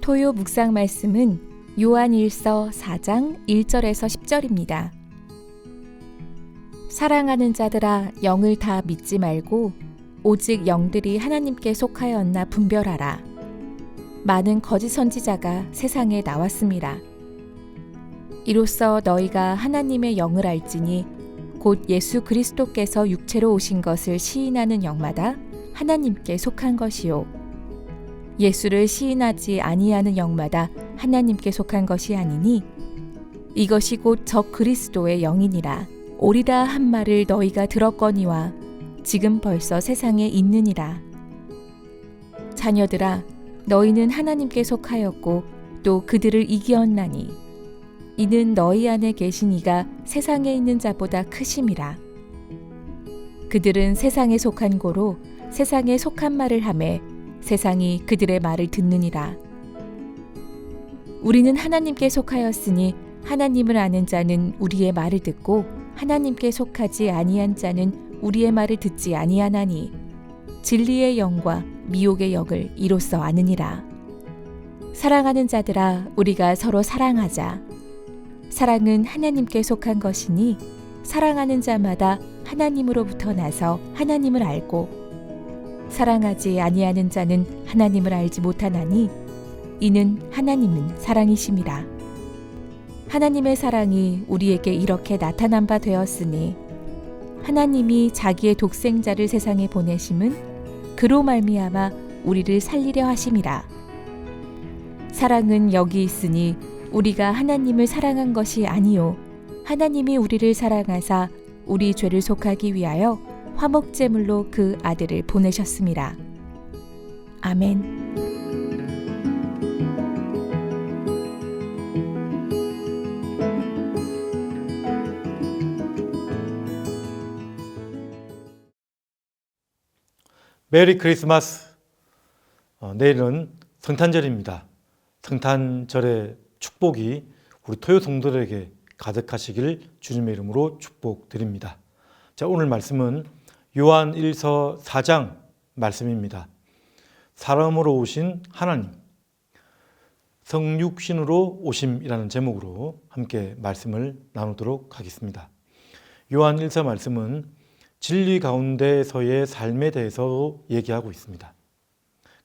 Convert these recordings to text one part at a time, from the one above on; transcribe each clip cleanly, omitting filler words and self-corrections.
토요 묵상 말씀은 요한일서 4장 1절에서 10절입니다. 사랑하는 자들아, 영을 다 믿지 말고 오직 영들이 하나님께 속하였나 분별하라. 많은 거짓 선지자가 세상에 나왔습니다. 이로써 너희가 하나님의 영을 알지니 곧 예수 그리스도께서 육체로 오신 것을 시인하는 영마다 하나님께 속한 것이요 예수를 시인하지 아니하는 영마다 하나님께 속한 것이 아니니 이것이 곧 적 그리스도의 영이니라. 오리라 한 말을 너희가 들었거니와 지금 벌써 세상에 있느니라. 자녀들아, 너희는 하나님께 속하였고 또 그들을 이기었나니 이는 너희 안에 계신 이가 세상에 있는 자보다 크심이라. 그들은 세상에 속한 고로 세상에 속한 말을 하매 세상이 그들의 말을 듣느니라. 우리는 하나님께 속하였으니 하나님을 아는 자는 우리의 말을 듣고 하나님께 속하지 아니한 자는 우리의 말을 듣지 아니하나니 진리의 영과 미혹의 영을 이로써 아느니라. 사랑하는 자들아, 우리가 서로 사랑하자. 사랑은 하나님께 속한 것이니 사랑하는 자마다 하나님으로부터 나서 하나님을 알고 사랑하지 아니하는 자는 하나님을 알지 못하나니 이는 하나님은 사랑이심이라. 하나님의 사랑이 우리에게 이렇게 나타난 바 되었으니 하나님이 자기의 독생자를 세상에 보내심은 그로 말미암아 우리를 살리려 하심이라. 사랑은 여기 있으니 우리가 하나님을 사랑한 것이 아니요 하나님이 우리를 사랑하사 우리 죄를 속하기 위하여 화목제물로 그 아들을 보내셨습니다. 아멘. 메리 크리스마스. 내일은 성탄절입니다. 성탄절의 축복이 우리 토요 성도들에게 가득하시길 주님의 이름으로 축복드립니다. 자, 오늘 말씀은 요한 1서 4장 말씀입니다. 사람으로 오신 하나님, 성육신으로 오심이라는 제목으로 함께 말씀을 나누도록 하겠습니다. 요한 1서 말씀은 진리 가운데서의 삶에 대해서 얘기하고 있습니다.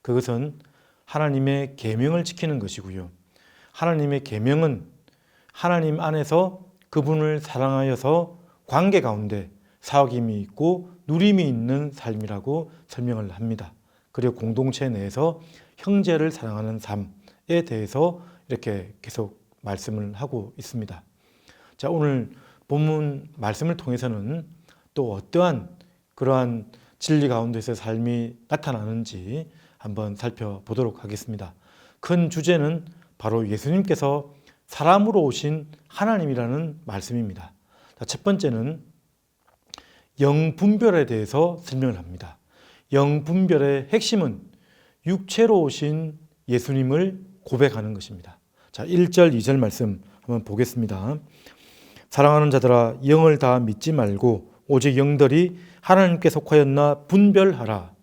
그것은 하나님의 계명을 지키는 것이고요. 하나님의 계명은 하나님 안에서 그분을 사랑하여서 관계 가운데 사귐이 있고 누림이 있는 삶이라고 설명을 합니다. 그리고 공동체 내에서 형제를 사랑하는 삶에 대해서 이렇게 계속 말씀을 하고 있습니다. 자, 오늘 본문 말씀을 통해서는 또 어떠한 그러한 진리 가운데서 삶이 나타나는지 한번 살펴보도록 하겠습니다. 큰 주제는 바로 예수님께서 사람으로 오신 하나님이라는 말씀입니다. 첫 번째는 영분별에 대해서 설명을 합니다. 영분별의 핵심은 육체로 오신 예수님을 고백하는 것입니다. 자, 1절, 2절 말씀 한번 보겠습니다. 사랑하는 자들아, 영을 다 믿지 말고 오직 영들이 하나님께 속하였나 분별하라.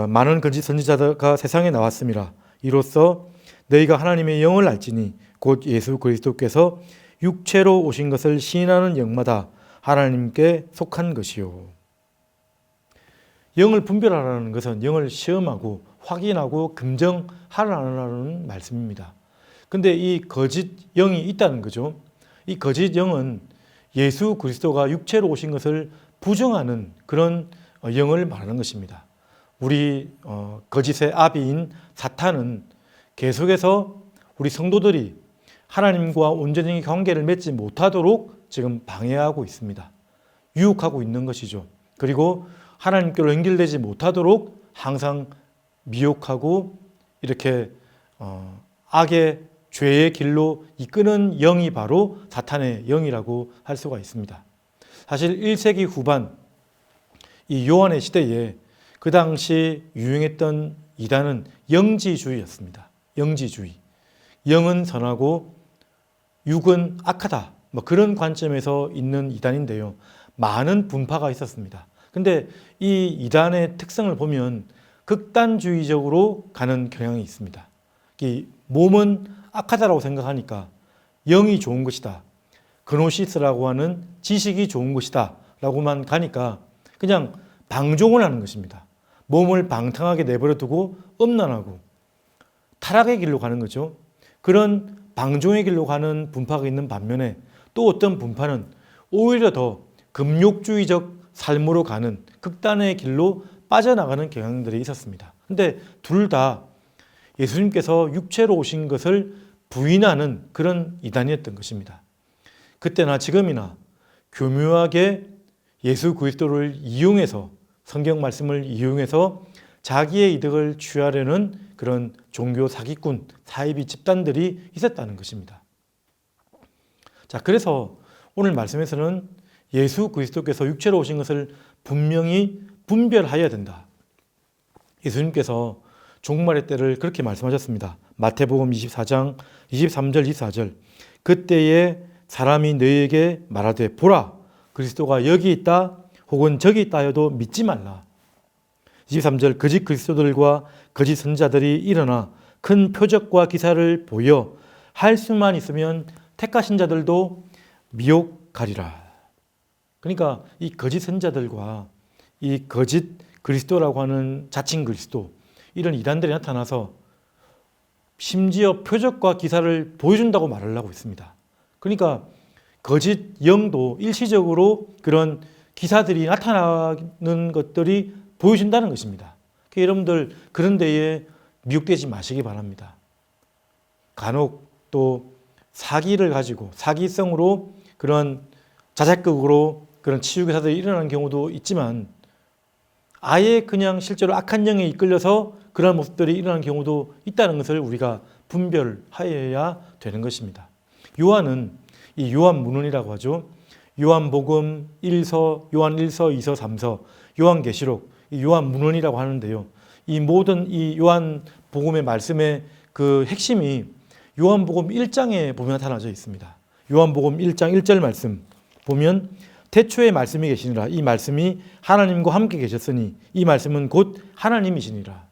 많은 거짓 선지자가 세상에 나왔음이라. 이로써 너희가 하나님의 영을 알지니 곧 예수 그리스도께서 육체로 오신 것을 시인하는 영마다 하나님께 속한 것이요. 영을 분별하라는 것은 영을 시험하고 확인하고 검증하라는 말씀입니다. 근데 이 거짓 영이 있다는 거죠. 이 거짓 영은 예수 그리스도가 육체로 오신 것을 부정하는 그런 영을 말하는 것입니다. 우리 거짓의 아비인 사탄은 계속해서 우리 성도들이 하나님과 온전히 관계를 맺지 못하도록 지금 방해하고 있습니다. 유혹하고 있는 것이죠. 그리고 하나님께로 연결되지 못하도록 항상 미혹하고 이렇게 악의 죄의 길로 이끄는 영이 바로 사탄의 영이라고 할 수가 있습니다. 사실 1세기 후반 이 요한의 시대에 그 당시 유행했던 이단은 영지주의였습니다. 영지주의. 영은 선하고 육은 악하다. 그런 관점에서 있는 이단인데요. 많은 분파가 있었습니다. 근데 이 이단의 특성을 보면 극단주의적으로 가는 경향이 있습니다. 이 몸은 악하다라고 생각하니까 영이 좋은 것이다. 그노시스라고 하는 지식이 좋은 것이다. 라고만 가니까 그냥 방종을 하는 것입니다. 몸을 방탕하게 내버려 두고 음란하고 타락의 길로 가는 거죠. 그런 방종의 길로 가는 분파가 있는 반면에 또 어떤 분파는 오히려 더 금욕주의적 삶으로 가는 극단의 길로 빠져나가는 경향들이 있었습니다. 근데 둘 다 예수님께서 육체로 오신 것을 부인하는 그런 이단이었던 것입니다. 그때나 지금이나 교묘하게 예수 그리스도를 이용해서 성경 말씀을 이용해서 자기의 이득을 취하려는 그런 종교 사기꾼, 사이비 집단들이 있었다는 것입니다. 자, 그래서 오늘 말씀에서는 예수 그리스도께서 육체로 오신 것을 분명히 분별하여야 된다. 예수님께서 종말의 때를 그렇게 말씀하셨습니다. 마태복음 24장 23절 24절 그때에 사람이 너희에게 말하되 보라 그리스도가 여기 있다 혹은 저기 있다 하여도 믿지 말라. 23절 거짓 그리스도들과 거짓 선자들이 일어나 큰 표적과 기사를 보여 할 수만 있으면 택하신 자들도 미혹하리라. 그러니까 이 거짓 선자들과 이 거짓 그리스도라고 하는 자칭 그리스도 이런 이단들이 나타나서 심지어 표적과 기사를 보여준다고 말을 하고 있습니다. 그러니까 거짓 영도 일시적으로 그런 기사들이 나타나는 것들이 보여준다는 것입니다. 그러니까 여러분들 그런 데에 미혹되지 마시기 바랍니다. 간혹 또 사기를 가지고 사기성으로 그런 자작극으로 그런 치유기사들이 일어나는 경우도 있지만 아예 그냥 실제로 악한 영에 이끌려서 그런 모습들이 일어나는 경우도 있다는 것을 우리가 분별하여야 되는 것입니다. 요한은 이 요한문헌이라고 하죠. 요한복음 1서, 요한 1서, 2서, 3서, 요한계시록, 요한문헌이라고 하는데요. 이 모든 이 요한복음의 말씀의 그 핵심이 요한복음 1장에 보면 나타나져 있습니다. 요한복음 1장 1절 말씀 보면 태초에 말씀이 계시니라. 이 말씀이 하나님과 함께 계셨으니 이 말씀은 곧 하나님이시니라.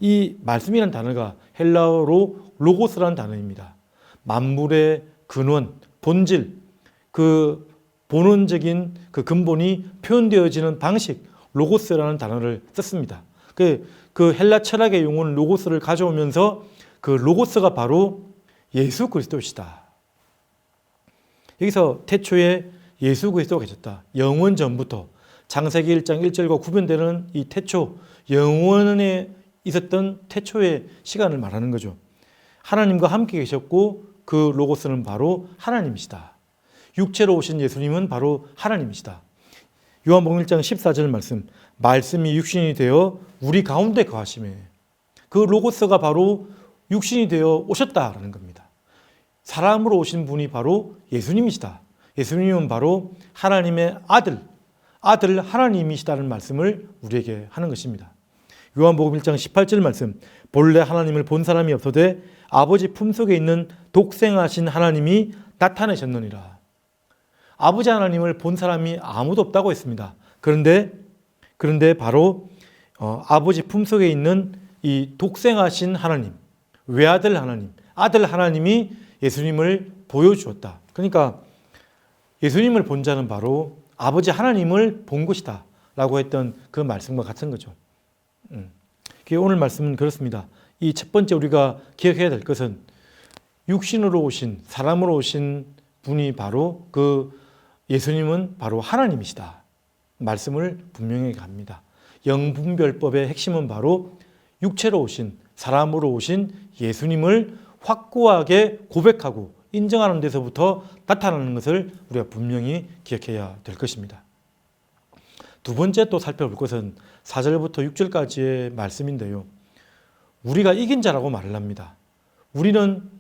이 말씀이라는 단어가 헬라어로 로고스라는 단어입니다. 만물의 근원, 본질, 그 본원적인 그 근본이 표현되어지는 방식, 로고스라는 단어를 썼습니다. 그 헬라 철학의 용어는 로고스를 가져오면서 그 로고스가 바로 예수 그리스도시다. 여기서 태초에 예수 그리스도가 계셨다. 영원 전부터 창세기 1장 1절과 구분되는 이 태초, 영원에 있었던 태초의 시간을 말하는 거죠. 하나님과 함께 계셨고 그 로고스는 바로 하나님이시다. 육체로 오신 예수님은 바로 하나님이시다. 요한복음 1장 14절 말씀, 말씀이 육신이 되어 우리 가운데 거하시매. 그 로고스가 바로 육신이 되어 오셨다라는 겁니다. 사람으로 오신 분이 바로 예수님이시다. 예수님은 바로 하나님의 아들 하나님이시다는 말씀을 우리에게 하는 것입니다. 요한복음 1장 18절 말씀, 본래 하나님을 본 사람이 없어되 아버지 품속에 있는 독생하신 하나님이 나타내셨느니라. 아버지 하나님을 본 사람이 아무도 없다고 했습니다. 그런데 바로 아버지 품속에 있는 이 독생하신 하나님, 외아들 하나님, 아들 하나님이 예수님을 보여주었다. 그러니까 예수님을 본 자는 바로 아버지 하나님을 본 것이다 라고 했던 그 말씀과 같은 거죠. 오늘 말씀은 그렇습니다. 이 첫 번째 우리가 기억해야 될 것은 육신으로 오신, 사람으로 오신 분이 바로 그 예수님은 바로 하나님이시다. 말씀을 분명하게 합니다. 영분별법의 핵심은 바로 육체로 오신, 사람으로 오신 예수님을 확고하게 고백하고 인정하는 데서부터 나타나는 것을 우리가 분명히 기억해야 될 것입니다. 두 번째 또 살펴볼 것은 4절부터 6절까지의 말씀인데요. 우리가 이긴 자라고 말을 합니다. 우리는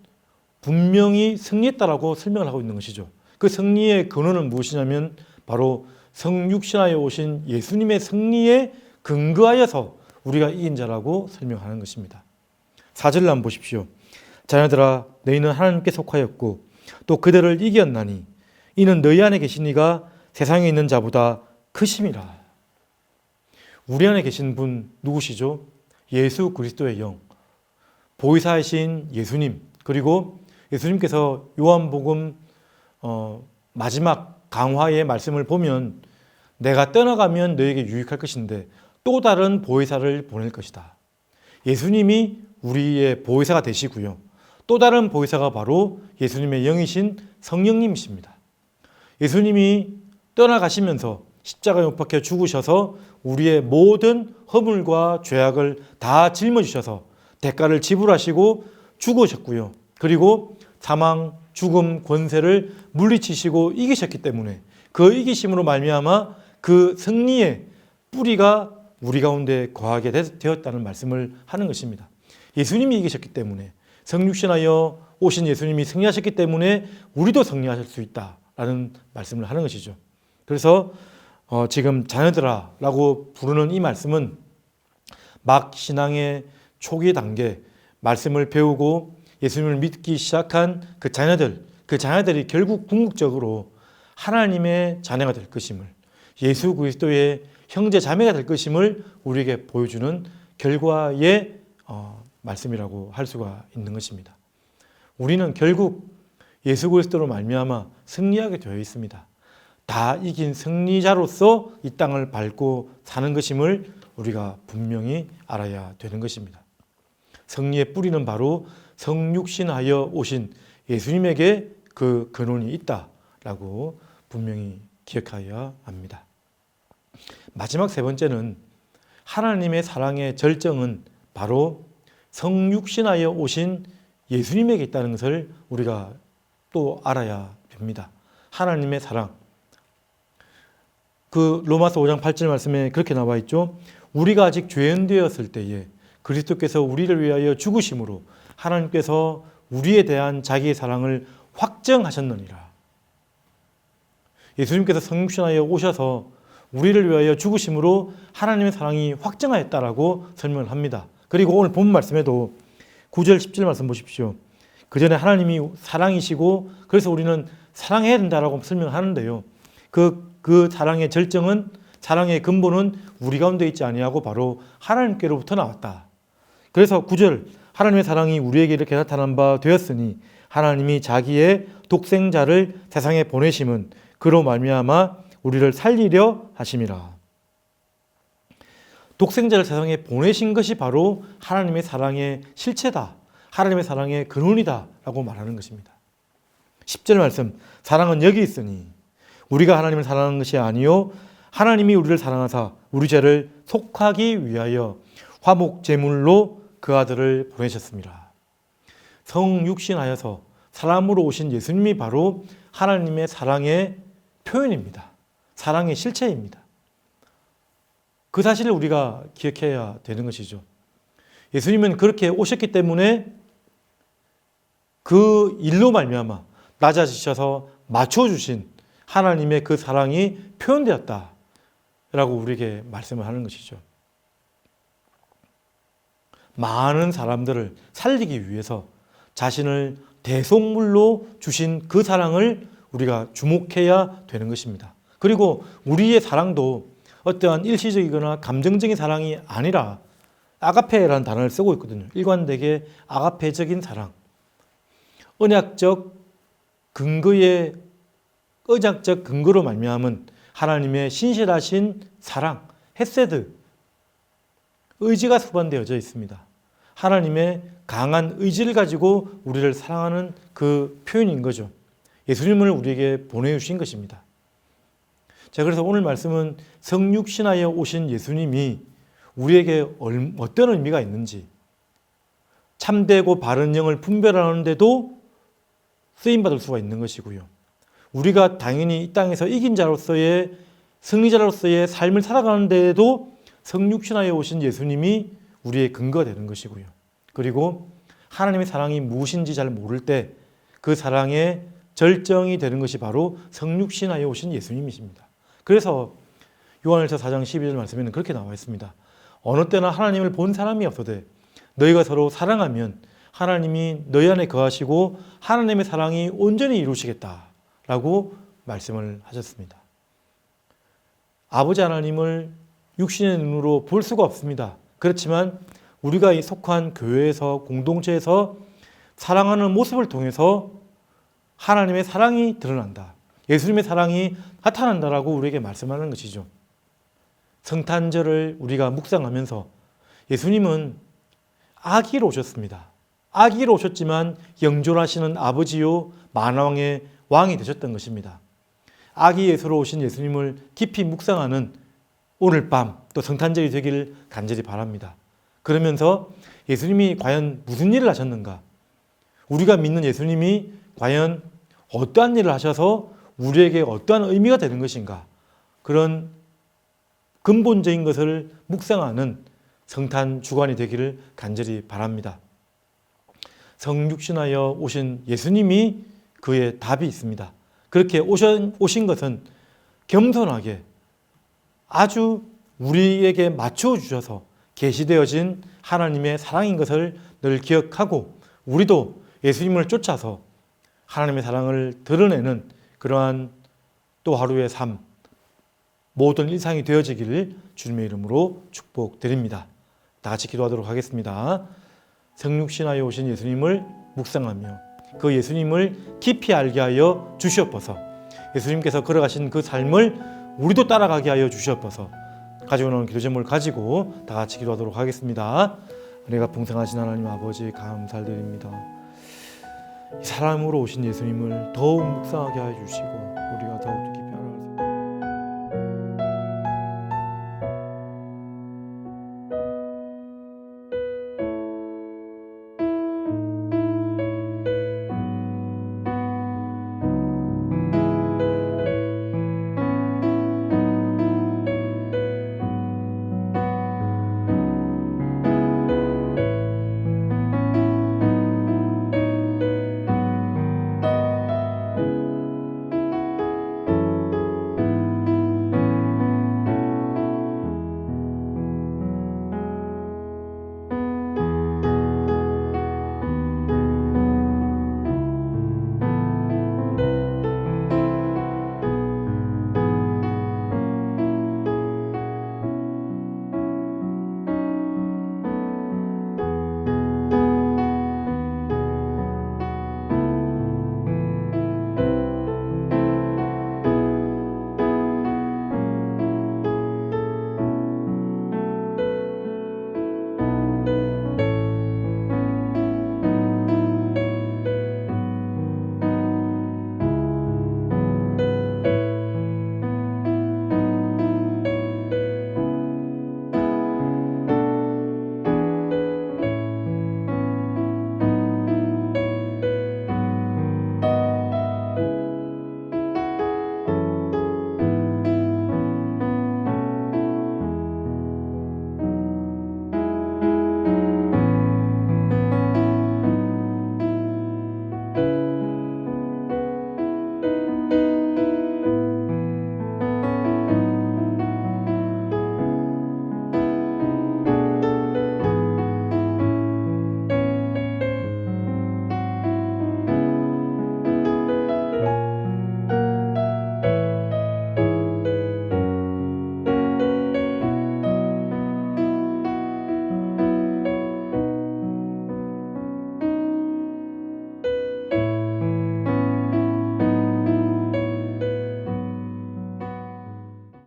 분명히 승리했다라고 설명을 하고 있는 것이죠. 그 승리의 근원은 무엇이냐면 바로 성육신하여 오신 예수님의 승리에 근거하여서 우리가 이긴 자라고 설명하는 것입니다. 4절을 한번 보십시오. 자녀들아 너희는 하나님께 속하였고 또 그들을 이겼나니 이는 너희 안에 계신 이가 세상에 있는 자보다 크심이라. 우리 안에 계신 분 누구시죠? 예수 그리스도의 영, 보혜사이신 예수님, 그리고 예수님께서 요한복음 마지막 강화의 말씀을 보면 내가 떠나가면 너에게 유익할 것인데 또 다른 보혜사를 보낼 것이다. 예수님이 우리의 보혜사가 되시고요. 또 다른 보혜사가 바로 예수님의 영이신 성령님이십니다. 예수님이 떠나가시면서 십자가에 못 박혀 죽으셔서 우리의 모든 허물과 죄악을 다 짊어지셔서 대가를 지불하시고 죽으셨고요. 그리고 사망, 죽음, 권세를 물리치시고 이기셨기 때문에 그 이기심으로 말미암아 그 승리의 뿌리가 우리 가운데 거하게 되었다는 말씀을 하는 것입니다. 예수님이 이기셨기 때문에 성육신하여 오신 예수님이 승리하셨기 때문에 우리도 승리하실 수 있다라는 말씀을 하는 것이죠. 그래서 지금 자녀들아 라고 부르는 이 말씀은 막 신앙의 초기 단계 말씀을 배우고 예수님을 믿기 시작한 그 자녀들이 결국 궁극적으로 하나님의 자녀가 될 것임을, 예수 그리스도의 형제 자매가 될 것임을 우리에게 보여주는 결과의 말씀이라고 할 수가 있는 것입니다. 우리는 결국 예수 그리스도로 말미암아 승리하게 되어 있습니다. 다 이긴 승리자로서 이 땅을 밟고 사는 것임을 우리가 분명히 알아야 되는 것입니다. 승리의 뿌리는 바로 성육신하여 오신 예수님에게 그 근원이 있다라고 분명히 기억하여야 합니다. 마지막 세 번째는 하나님의 사랑의 절정은 바로 성육신하여 오신 예수님에게 있다는 것을 우리가 또 알아야 됩니다. 하나님의 사랑. 그 로마서 5장 8절 말씀에 그렇게 나와 있죠. 우리가 아직 죄인 되었을 때에 그리스도께서 우리를 위하여 죽으심으로 하나님께서 우리에 대한 자기의 사랑을 확정하셨느니라. 예수님께서 성육신하여 오셔서 우리를 위하여 죽으심으로 하나님의 사랑이 확정하였다라고 설명을 합니다. 그리고 오늘 본 말씀에도 9절 10절 말씀 보십시오. 그 전에 하나님이 사랑이시고 그래서 우리는 사랑해야 된다라고 설명하는데요. 그 사랑의 절정은, 사랑의 근본은 우리 가운데 있지 아니하고 바로 하나님께로부터 나왔다. 그래서 9절 하나님의 사랑이 우리에게 이렇게 나타난 바 되었으니 하나님이 자기의 독생자를 세상에 보내심은 그로 말미암아 우리를 살리려 하심이라. 독생자를 세상에 보내신 것이 바로 하나님의 사랑의 실체다. 하나님의 사랑의 근원이다 라고 말하는 것입니다. 10절 말씀, 사랑은 여기 있으니 우리가 하나님을 사랑하는 것이 아니요 하나님이 우리를 사랑하사 우리 죄를 속하기 위하여 화목 제물로 그 아들을 보내셨습니다. 성육신하여서 사람으로 오신 예수님이 바로 하나님의 사랑의 표현입니다. 사랑의 실체입니다. 그 사실을 우리가 기억해야 되는 것이죠. 예수님은 그렇게 오셨기 때문에 그 일로 말미암아 낮아지셔서 맞춰주신 하나님의 그 사랑이 표현되었다라고 우리에게 말씀을 하는 것이죠. 많은 사람들을 살리기 위해서 자신을 대속물로 주신 그 사랑을 우리가 주목해야 되는 것입니다. 그리고 우리의 사랑도 어떠한 일시적이거나 감정적인 사랑이 아니라 아가페라는 단어를 쓰고 있거든요. 일관되게 아가페적인 사랑. 언약적 근거로 말미암은 하나님의 신실하신 사랑, 헤세드, 의지가 수반되어져 있습니다. 하나님의 강한 의지를 가지고 우리를 사랑하는 그 표현인 거죠. 예수님을 우리에게 보내주신 것입니다. 자, 그래서 오늘 말씀은 성육신하여 오신 예수님이 우리에게 어떤 의미가 있는지, 참되고 바른 영을 분별하는데도 쓰임받을 수가 있는 것이고요. 우리가 당연히 이 땅에서 이긴 자로서의 승리자로서의 삶을 살아가는 데에도 성육신하여 오신 예수님이 우리의 근거가 되는 것이고요. 그리고 하나님의 사랑이 무엇인지 잘 모를 때 그 사랑의 절정이 되는 것이 바로 성육신하여 오신 예수님이십니다. 그래서 요한일서 4장 12절 말씀에는 그렇게 나와 있습니다. 어느 때나 하나님을 본 사람이 없어도 너희가 서로 사랑하면 하나님이 너희 안에 거하시고 하나님의 사랑이 온전히 이루시겠다라고 말씀을 하셨습니다. 아버지 하나님을 육신의 눈으로 볼 수가 없습니다. 그렇지만 우리가 이 속한 교회에서 공동체에서 사랑하는 모습을 통해서 하나님의 사랑이 드러난다. 예수님의 사랑이 나타난다라고 우리에게 말씀하는 것이죠. 성탄절을 우리가 묵상하면서 예수님은 아기로 오셨습니다. 아기로 오셨지만 영존하시는 아버지요 만왕의 왕이 되셨던 것입니다. 아기 예수로 오신 예수님을 깊이 묵상하는 오늘 밤 또 성탄절이 되기를 간절히 바랍니다. 그러면서 예수님이 과연 무슨 일을 하셨는가? 우리가 믿는 예수님이 과연 어떠한 일을 하셔서 우리에게 어떠한 의미가 되는 것인가? 그런 근본적인 것을 묵상하는 성탄 주간이 되기를 간절히 바랍니다. 성육신하여 오신 예수님이 그의 답이 있습니다. 그렇게 오신 것은 겸손하게 아주 우리에게 맞추어 주셔서 계시되어진 하나님의 사랑인 것을 늘 기억하고 우리도 예수님을 쫓아서 하나님의 사랑을 드러내는 그러한 또 하루의 삶, 모든 일상이 되어지기를 주님의 이름으로 축복드립니다. 다 같이 기도하도록 하겠습니다. 성육신하여 오신 예수님을 묵상하며 그 예수님을 깊이 알게 하여 주시옵소서. 예수님께서 걸어가신 그 삶을 우리도 따라가게 하여 주시옵소서. 가지고 나온 기도 제목을 가지고 다 같이 기도하도록 하겠습니다. 은혜가 풍성하신 하나님 아버지 감사드립니다. 이 사람으로 오신 예수님을 더욱 묵상하게 하여 주시고 우리가 더욱